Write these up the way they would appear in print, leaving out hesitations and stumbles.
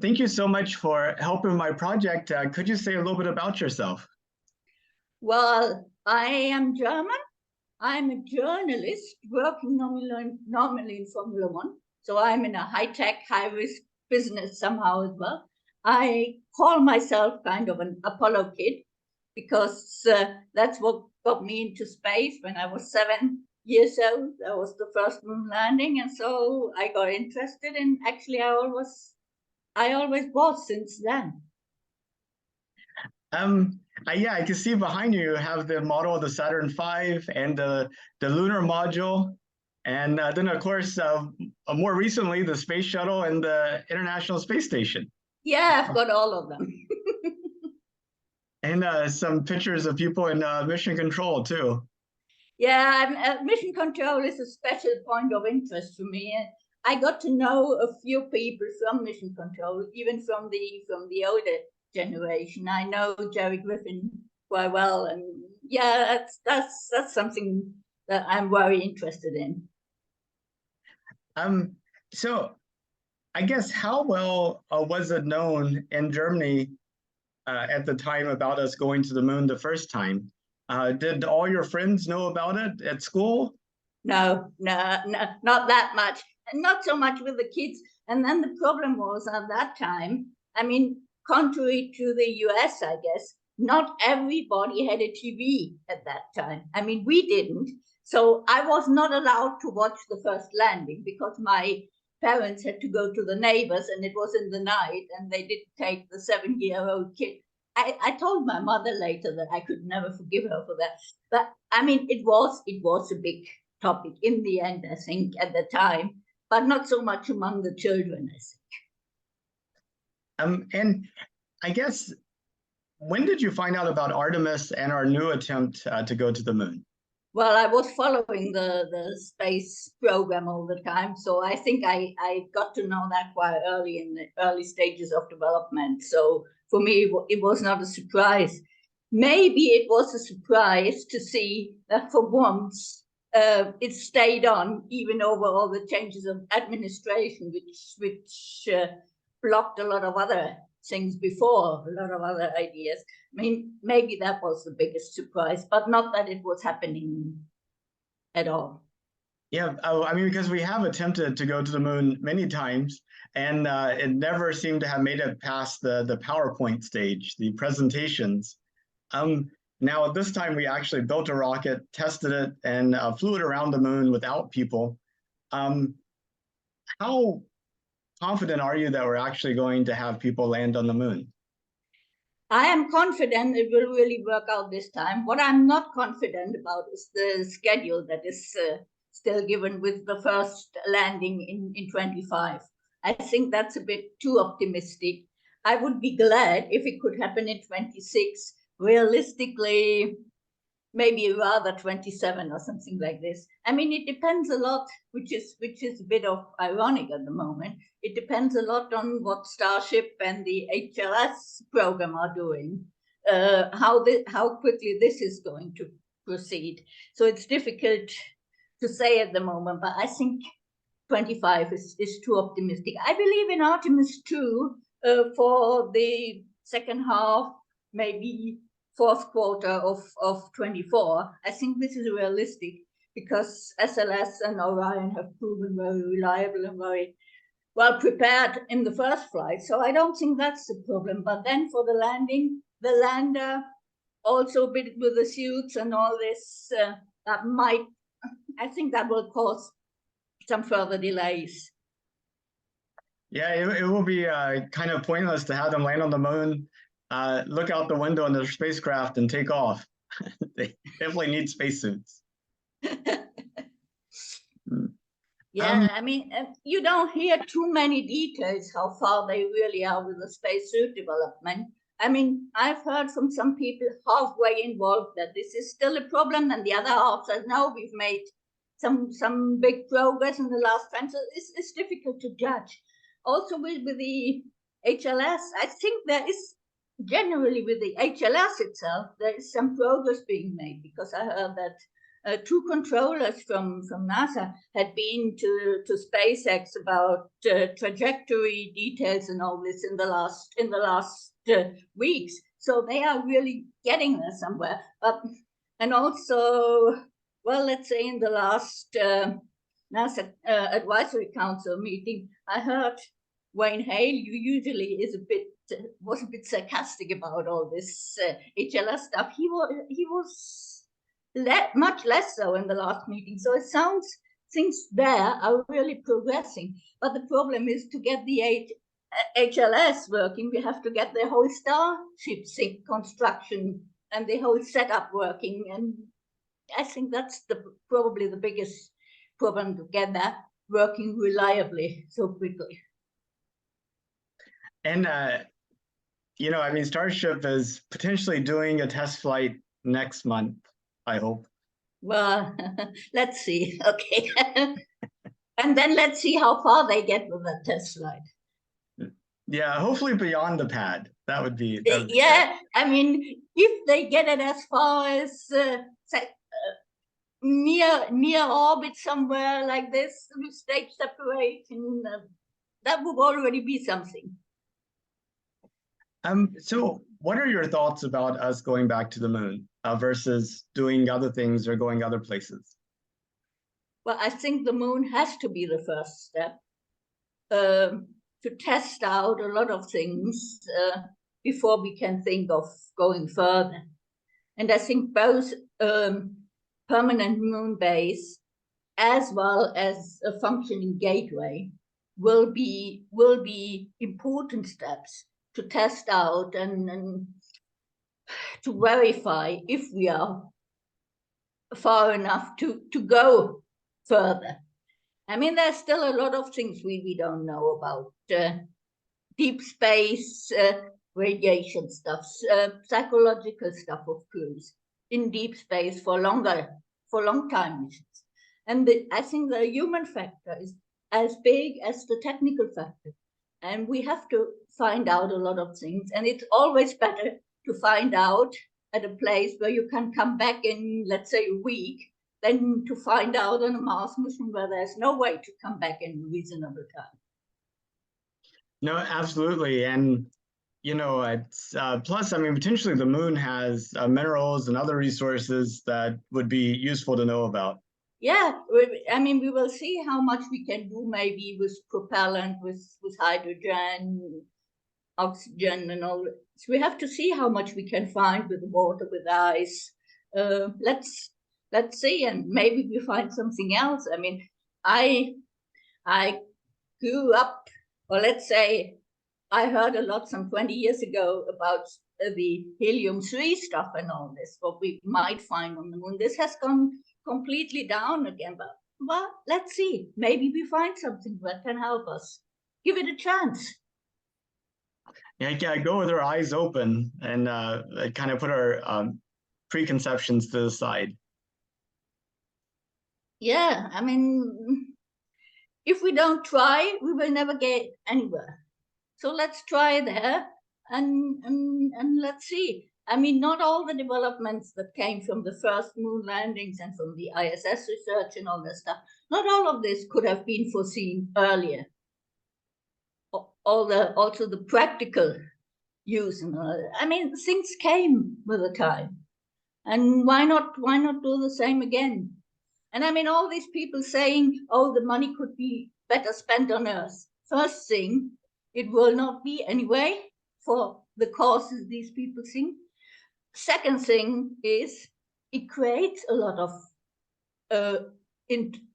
Thank you so much for helping my project. Could you say a little bit about yourself? Well, I am German. I'm a journalist working normally in Formula One. So I'm in a high-tech, high-risk business somehow as well. I call myself kind of an Apollo kid because that's what got me into space when I was 7 years old. That was the first moon landing. And so I got interested, and actually I always was since then. Yeah, I can see behind you have the model of the Saturn V and the lunar module. And then, of course, more recently, the space shuttle and the International Space Station. Yeah, I've got all of them. And some pictures of people in mission control, too. Yeah, mission control is a special point of interest for me. I got to know a few people from mission control, even from the older generation. I know Jerry Griffin quite well, and yeah, that's something that I'm very interested in. So I guess how well was it known in Germany at the time about us going to the moon the first time? Did all your friends know about it at school? No, not that much. And not so much with the kids. And then the problem was at that time, I mean, contrary to the US, I guess, not everybody had a TV at that time. I mean, we didn't. So I was not allowed to watch the first landing because my parents had to go to the neighbors and it was in the night and they didn't take the 7-year-old kid. I told my mother later that I could never forgive her for that. But I mean, it was a big topic in the end, I think, at the time, but not so much among the children, I think. And I guess, when did you find out about Artemis and our new attempt to go to the moon? Well, I was following the space program all the time, so I think I got to know that quite early in the early stages of development. So for me, it was not a surprise. Maybe it was a surprise to see that for once it stayed on even over all the changes of administration, which blocked a lot of other things before, a lot of other ideas. I mean, maybe that was the biggest surprise, but not that it was happening at all. Yeah, I mean, because we have attempted to go to the moon many times, and it never seemed to have made it past the PowerPoint stage, the presentations. Now, at this time, we actually built a rocket, tested it, and flew it around the moon without people. How confident are you that we're actually going to have people land on the moon? I am confident it will really work out this time. What I'm not confident about is the schedule that is still given with the first landing in 25. I think that's a bit too optimistic. I would be glad if it could happen in 26. Realistically, maybe rather 27 or something like this. I mean, it depends a lot, which is a bit of ironic at the moment. It depends a lot on what Starship and the HLS program are doing, how quickly this is going to proceed. So it's difficult to say at the moment, but I think 25 is too optimistic. I believe in Artemis 2 for the second half, maybe fourth quarter of 24. I think this is realistic because SLS and Orion have proven very reliable and very well prepared in the first flight. So I don't think that's the problem. But then for the landing, the lander, also a bit with the suits and all this, that might, I think that will cause some further delays. Yeah, it will be kind of pointless to have them land on the moon, look out the window in their spacecraft and take off. They definitely need spacesuits. Yeah, I mean, you don't hear too many details how far they really are with the spacesuit development. I mean, I've heard from some people halfway involved that this is still a problem, and the other half says, no, we've made some big progress in the last time. So it's difficult to judge. Also with the HLS, I think there is generally with the HLS itself, there is some progress being made because I heard that two controllers from NASA had been to SpaceX about trajectory details and all this in the last weeks. So they are really getting there somewhere. And also, well, let's say in the last NASA Advisory Council meeting, I heard Wayne Hale, who usually was a bit sarcastic about all this HLS stuff. He was much less so in the last meeting. So it sounds things there are really progressing. But the problem is to get the HLS working, we have to get the whole Starship sync construction and the whole setup working. And I think that's probably the biggest problem, to get that working reliably so quickly. And, you know, I mean, Starship is potentially doing a test flight next month, I hope. Well, let's see. Okay. And then let's see how far they get with that test flight. Yeah, hopefully beyond the pad. That would be yeah, great. I mean, if they get it as far as near orbit somewhere like this with stage separation, that would already be something. So what are your thoughts about us going back to the moon versus doing other things or going other places? Well, I think the moon has to be the first step to test out a lot of things before we can think of going further. And I think both permanent moon base as well as a functioning gateway will be important steps to test out and to verify if we are far enough to go further. I mean, there's still a lot of things we don't know about deep space radiation stuff, psychological stuff of crews in deep space for long time missions. And I think the human factor is as big as the technical factor. And we have to find out a lot of things. And it's always better to find out at a place where you can come back in, let's say, a week, than to find out on a Mars mission where there's no way to come back in reasonable time. No, absolutely. And, you know, it's plus, I mean, potentially the moon has minerals and other resources that would be useful to know about. Yeah, I mean, we will see how much we can do maybe with propellant, with hydrogen, oxygen and all. So we have to see how much we can find with water, with ice. Let's see, and maybe we find something else. I mean, I grew up, or let's say, I heard a lot some 20 years ago about the helium-3 stuff and all this, what we might find on the moon. This has gone completely down again, but well, let's see. Maybe we find something that can help us. Give it a chance. Yeah, go with our eyes open and kind of put our preconceptions to the side. Yeah, I mean, if we don't try, we will never get anywhere. So let's try there and let's see. I mean, not all the developments that came from the first moon landings and from the ISS research and all that stuff, not all of this could have been foreseen earlier. Also the practical use. I mean, things came with the time. And why not do the same again? And I mean, all these people saying, oh, the money could be better spent on Earth. First thing, it will not be anyway for the causes these people think. Second thing is it creates a lot of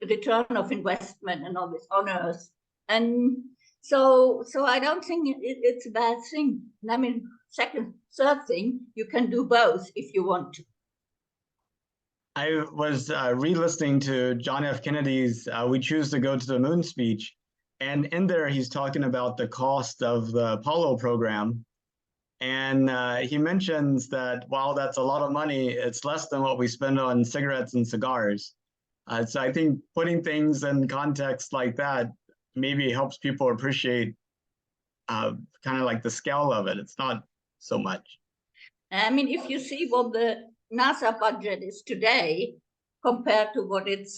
return of investment and all this on Earth. And so I don't think it's a bad thing. And I mean, third thing, you can do both if you want to. I was re-listening to John F. Kennedy's We Choose to Go to the Moon speech. And in there, he's talking about the cost of the Apollo program. And he mentions that while that's a lot of money, it's less than what we spend on cigarettes and cigars. So I think putting things in context like that maybe helps people appreciate kind of like the scale of it. It's not so much. I mean, if you see what the NASA budget is today, compared to what it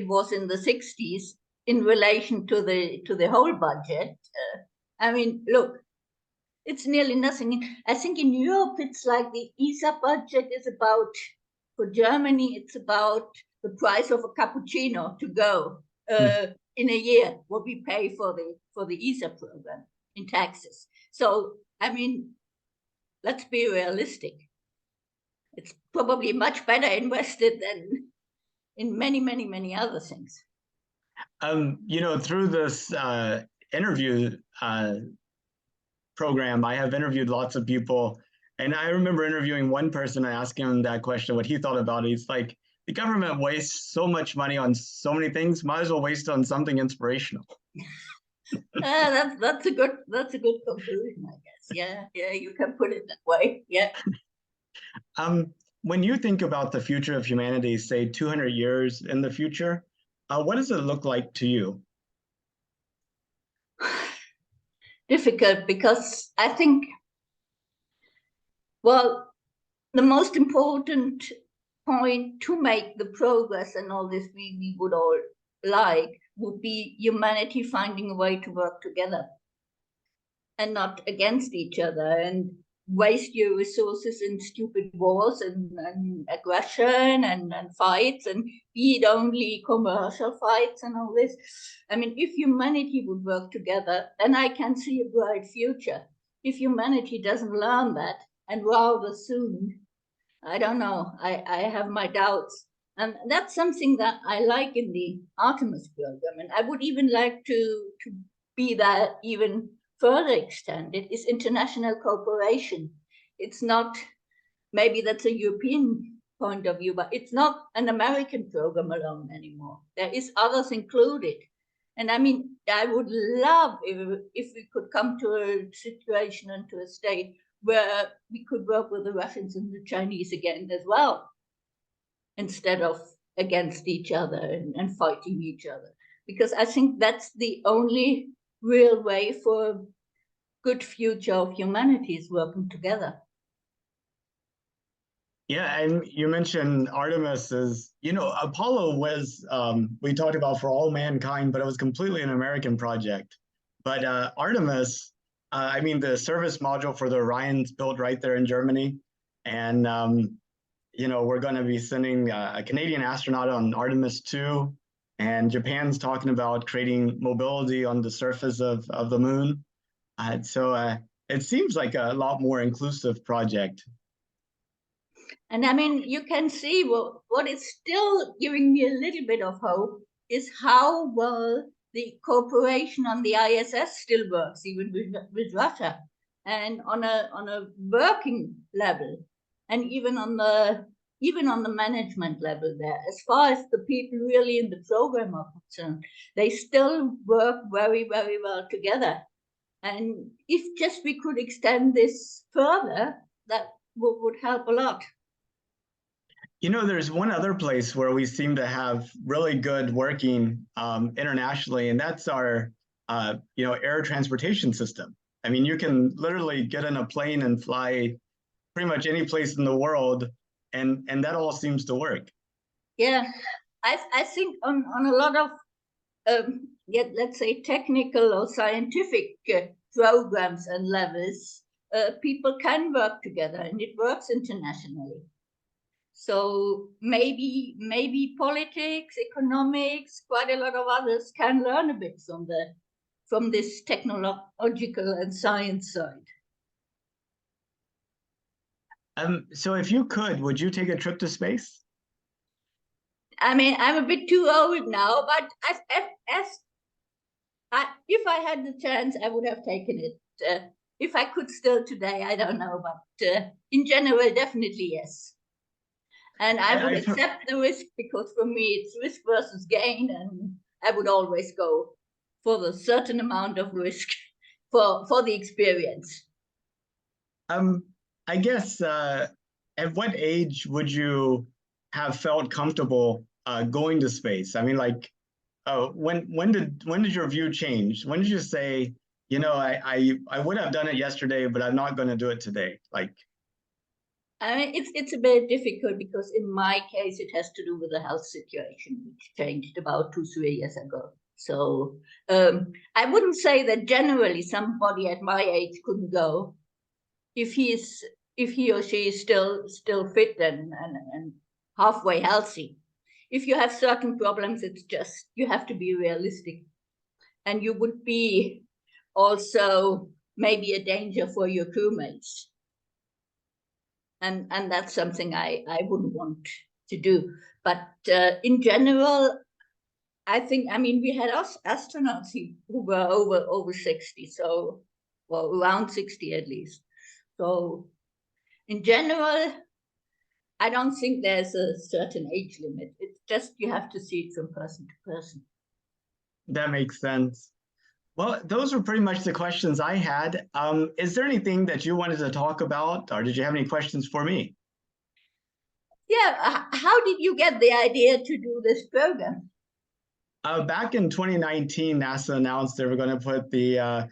was in the 60s in relation to the whole budget. I mean, look, it's nearly nothing. I think in Europe, it's like the ESA budget is about, for Germany, it's about the price of a cappuccino to go in a year, what we pay for the ESA program in taxes. So, I mean, let's be realistic. It's probably much better invested than in many, many, many other things. Through this interview program, I have interviewed lots of people, and I remember interviewing one person and asking him that question, what he thought about it. He's like, the government wastes so much money on so many things, might as well waste it on something inspirational. That's a good conclusion, I guess. Yeah, you can put it that way. Yeah. When you think about the future of humanity, say 200 years in the future, what does it look like to you? Difficult, because I think, well, the most important point to make the progress and all this we would all like would be humanity finding a way to work together and not against each other and waste your resources in stupid wars and aggression and fights and be it only commercial fights and all this. I mean, if humanity would work together, then I can see a bright future. If humanity doesn't learn that, and rather soon, I don't know, I have my doubts. And that's something that I like in the Artemis program. And I would even like to be that even further extended, is international cooperation. It's not, maybe that's a European point of view, but it's not an American program alone anymore. There is others included. And I mean, I would love if we could come to a situation and to a state where we could work with the Russians and the Chinese again as well, instead of against each other and fighting each other. Because I think that's the only real way for a good future of humanity is working together. Yeah, and you mentioned Artemis is, Apollo was, we talked about for all mankind, but it was completely an American project. But Artemis, I mean, the service module for the Orion's built right there in Germany. And, we're going to be sending a Canadian astronaut on Artemis 2. And Japan's talking about creating mobility on the surface of the moon. So it seems like a lot more inclusive project. And I mean, you can see what is still giving me a little bit of hope is how well the cooperation on the ISS still works, even with Russia, and on a working level, and even on the management level there. As far as the people really in the program are concerned, they still work very, very well together. And if just we could extend this further, that would help a lot. There's one other place where we seem to have really good working internationally, and that's our, air transportation system. I mean, you can literally get in a plane and fly pretty much any place in the world, and that all seems to work. Yeah, I think on a lot of, let's say, technical or scientific programs and levels, people can work together, and it works internationally. So maybe politics, economics, quite a lot of others can learn a bit from this technological and science side. So if you could, would you take a trip to space? I mean, I'm a bit too old now, but if I had the chance, I would have taken it. If I could still today, I don't know, but in general, definitely yes. And I would accept the risk, because for me, it's risk versus gain, and I would always go for the certain amount of risk for the experience. I guess at what age would you have felt comfortable going to space? I mean, like, when did your view change? When did you say, I would have done it yesterday, but I'm not going to do it today? Like, I mean, it's a bit difficult because in my case, it has to do with the health situation, which changed about 2, 3 years ago. So I wouldn't say that generally somebody at my age couldn't go if he or she is still fit and halfway healthy. If you have certain problems, it's just you have to be realistic, and you would be also maybe a danger for your crewmates. And that's something I wouldn't want to do. But in general, I think, I mean, we had us astronauts who were over 60, so, well, around 60 at least. So in general, I don't think there's a certain age limit. It's just you have to see it from person to person. That makes sense. Well, those were pretty much the questions I had. Is there anything that you wanted to talk about, or did you have any questions for me? Yeah, how did you get the idea to do this program? Back in 2019, NASA announced they were going to put the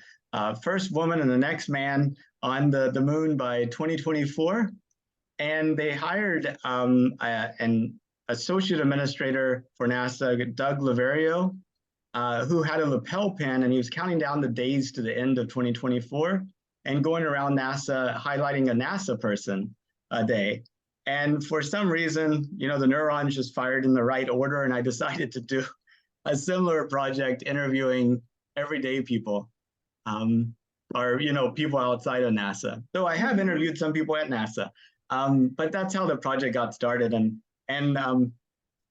first woman and the next man on the moon by 2024. And they hired an associate administrator for NASA, Doug Laverio, who had a lapel pin, and he was counting down the days to the end of 2024 and going around NASA highlighting a NASA person a day. And for some reason, you know, the neurons just fired in the right order, and I decided to do a similar project interviewing everyday people, or, you know, people outside of NASA. So I have interviewed some people at NASA, but that's how the project got started. And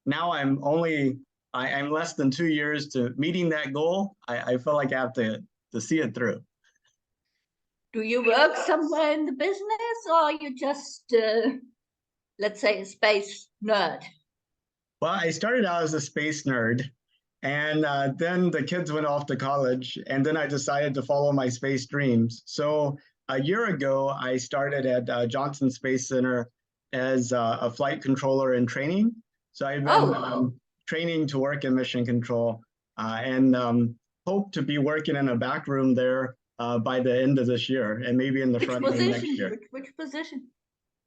now I'm less than 2 years to meeting that goal. I feel like I have to see it through. Do you work somewhere in the business, or are you just, let's say, a space nerd? Well, I started out as a space nerd, and then the kids went off to college, and then I decided to follow my space dreams. So a year ago, I started at Johnson Space Center as a flight controller in training. So I've been training to work in mission control, and hope to be working in a back room there by the end of this year, and maybe in the front room next year. Which position?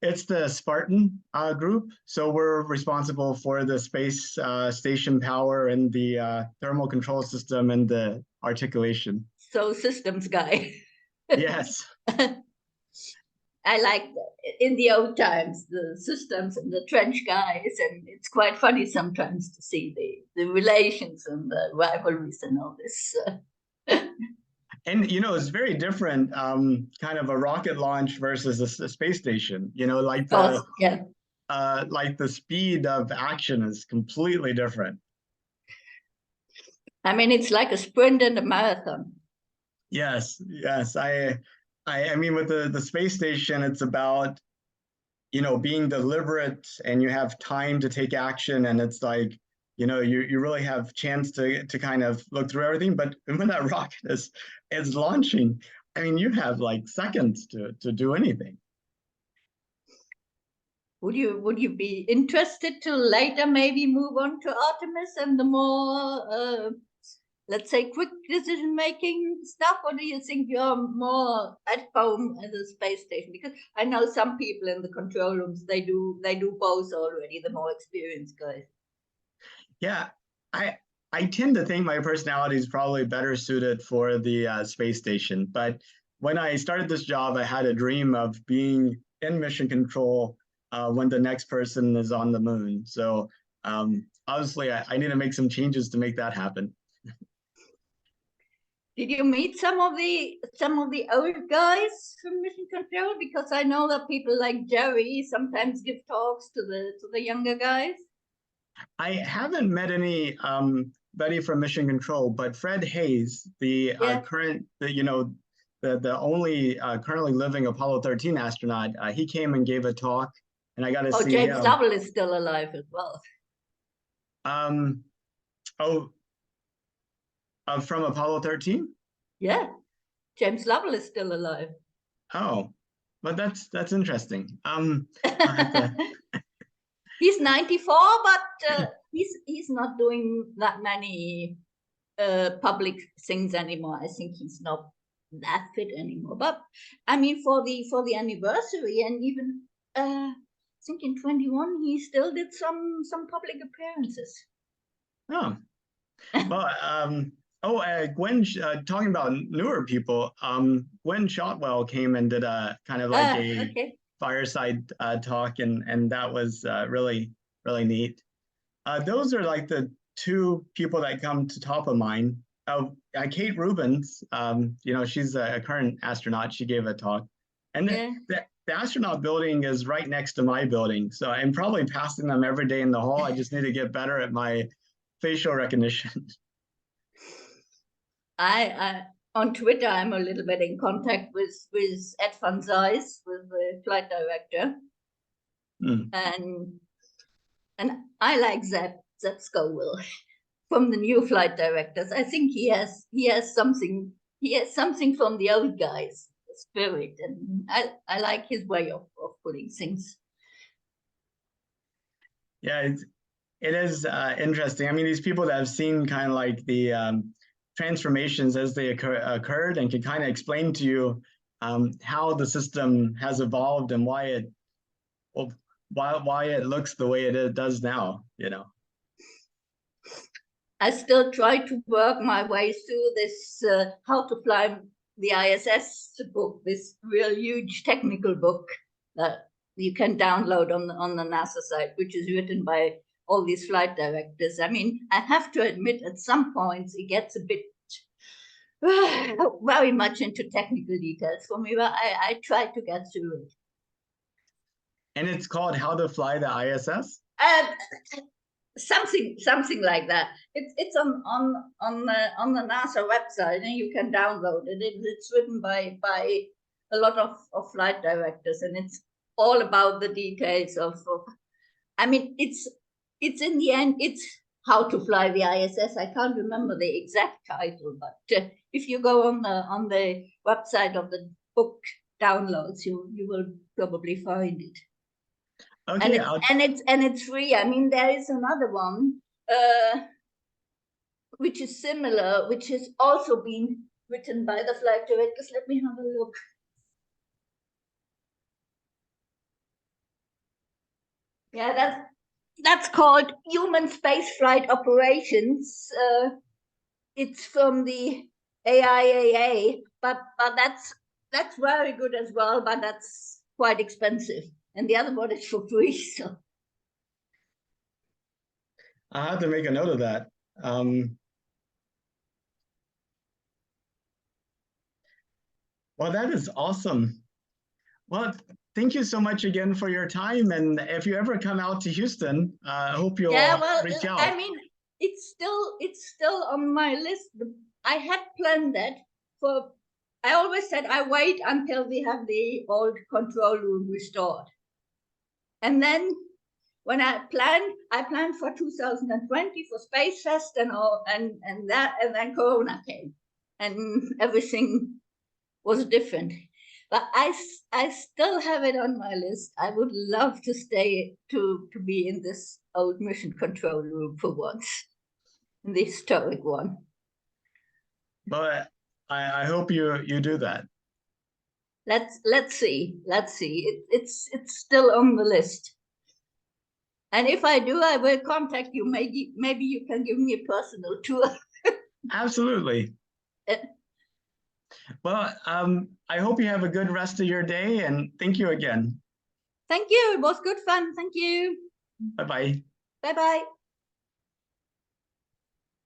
It's the Spartan group. So we're responsible for the space station power and the thermal control system and the articulation. So systems guy. Yes. I like in the old times the systems and the trench guys, and it's quite funny sometimes to see the relations and the rivalries and all this. And, you know, it's very different, kind of a rocket launch versus a space station, you know, like like the speed of action is completely different. I mean, it's like a sprint and a marathon. Yes, yes. I mean, with the space station, it's about, you know, being deliberate, and you have time to take action, and it's like, you know, you really have chance to kind of look through everything. But when that rocket is launching, I mean, you have like seconds to do anything. Would you be interested to later maybe move on to Artemis and the more let's say quick decision making stuff, or do you think you're more at home at the space station? Because I know some people in the control rooms, they do both already, the more experienced guys. Yeah, I tend to think my personality is probably better suited for the space station. But when I started this job, I had a dream of being in mission control when the next person is on the moon. So obviously, I need to make some changes to make that happen. Did you meet some of the old guys from mission control? Because I know that people like Jerry sometimes give talks to the younger guys. I haven't met any buddy from mission control, but Fred Hayes, the current, you know, the only currently living Apollo 13 astronaut, he came and gave a talk, and I got to see James him. Lovell is still alive as well. From Apollo 13? Yeah, James Lovell is still alive. Oh, but that's interesting. He's 94, but he's not doing that many public things anymore. I think he's not that fit anymore. But I mean, for the anniversary, and even I think in 21 he still did some public appearances. Oh, well, Gwen, talking about newer people, Gwen Shotwell came and did a kind of like a Okay. fireside talk, and that was really, really neat. Those are like the two people that come to top of mind. Kate Rubins, she's a current astronaut. She gave a talk, and Yeah. the astronaut building is right next to my building, so I'm probably passing them every day in the hall. I just need to get better at my facial recognition. I on Twitter I'm a little bit in contact with Ed van Zijs, with the flight director, and I like Zeb Scoville from the new flight directors. I think he has something from the old guys, the spirit, and I like his way of putting things. Yeah, it is interesting. I mean, these people that have seen kind of like the transformations as they occurred and can kind of explain to you how the system has evolved and why it looks the way it does now, I still try to work my way through this How to Fly the ISS book, this real huge technical book that you can download on the NASA site, which is written by all these flight directors. I mean, I have to admit, at some points it gets a bit very much into technical details for me, but I try to get through it. And it's called How to Fly the ISS? Something like that. It's on the NASA website, and you can download it. It's written by a lot of flight directors, and it's all about the details of I mean, it's in the end, it's How to Fly the ISS. I can't remember the exact title, but if you go on the website of the book downloads, you will probably find it. Okay, and it's free. I mean, there is another one which is similar, which has also been written by the flight directors. Let me have a look. Yeah, that's called Human Spaceflight Operations. It's from the AIAA, but that's very good as well, but that's quite expensive. And the other one is for free, so. I have to make a note of that. Well, that is awesome. Well, thank you so much again for your time. And if you ever come out to Houston, I hope you'll reach out. I mean, it's still on my list. I had planned that I always said I wait until we have the old control room restored. And then when I planned for 2020 for Space Fest and then Corona came, and everything was different. But I still have it on my list. I would love to be in this old mission control room for once, the historic one. But I hope you do that. Let's see. It's still on the list. And if I do, I will contact you. Maybe you can give me a personal tour. Absolutely. Well, I hope you have a good rest of your day, and thank you again. Thank you. It was good fun. Thank you. Bye-bye. Bye-bye.